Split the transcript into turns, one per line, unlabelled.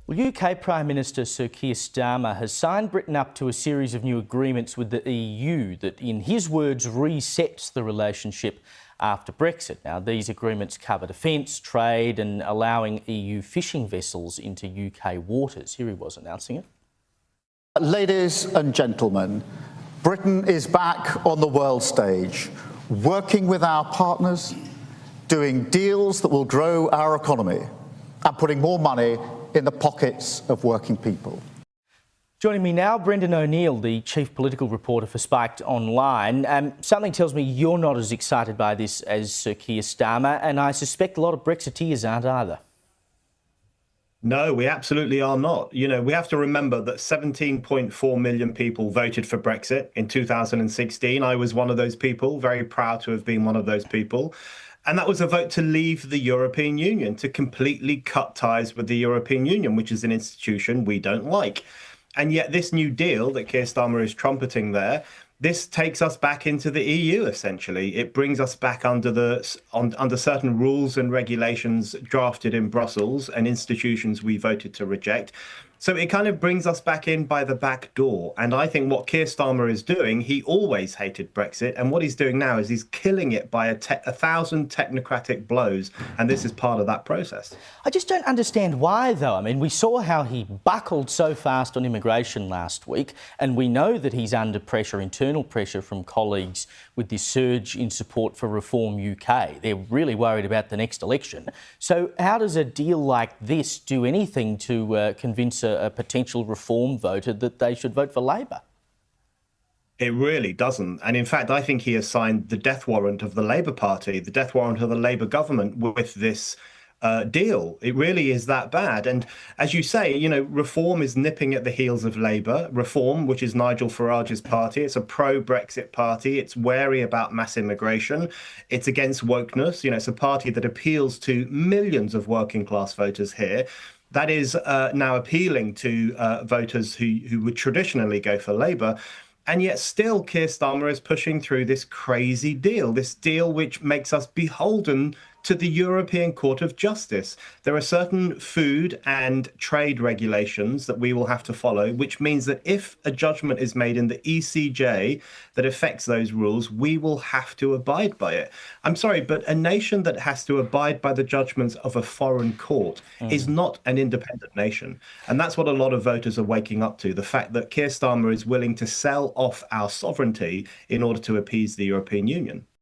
Well, UK Prime Minister Sir Keir Starmer has signed Britain up to a series of new agreements with the EU that, in his words, resets the relationship after Brexit. Now, these agreements cover defence, trade and allowing EU fishing vessels into UK waters. Here he was announcing it.
Ladies and gentlemen, Britain is back on the world stage, working with our partners, doing deals that will grow our economy and putting more money in the pockets of working people.
Joining me now, Brendan O'Neill, the chief political reporter for Spiked Online. Something tells me you're not as excited by this as Sir Keir Starmer, and I suspect a lot of Brexiteers aren't either.
No, we absolutely are not. You know, we have to remember that 17.4 million people voted for Brexit in 2016. I was one of those people, very proud to have been one of those people. And that was a vote to leave the European Union, to completely cut ties with the European Union, which is an institution we don't like. And yet this new deal that Keir Starmer is trumpeting there, this takes us back into the EU, essentially. It brings us back under certain rules and regulations drafted in Brussels and institutions we voted to reject. So it kind of brings us back in by the back door. And I think what Keir Starmer is doing, he always hated Brexit. And what he's doing now is he's killing it by a thousand technocratic blows. And this is part of that process.
I just don't understand why, though. I mean, we saw how he buckled so fast on immigration last week. And we know that he's under pressure, internal pressure from colleagues with this surge in support for Reform UK. They're really worried about the next election. So how does a deal like this do anything to convince a potential Reform voter that they should vote for Labor?
It really doesn't. And in fact, I think he has signed the death warrant of the Labour Party, the death warrant of the Labour government with this deal. It really is that bad. And as you say, you know, Reform is nipping at the heels of Labour. Reform, which is Nigel Farage's party, it's a pro-Brexit party. It's wary about mass immigration. It's against wokeness. You know, it's a party that appeals to millions of working class voters here. That is now appealing to voters who would traditionally go for Labour. And yet still Keir Starmer is pushing through this crazy deal, this deal which makes us beholden to the European Court of Justice. There are certain food and trade regulations that we will have to follow, which means that if a judgment is made in the ECJ that affects those rules, we will have to abide by it. I'm sorry, but a nation that has to abide by the judgments of a foreign court is not an independent nation. And that's what a lot of voters are waking up to, the fact that Keir Starmer is willing to sell off our sovereignty in order to appease the European Union.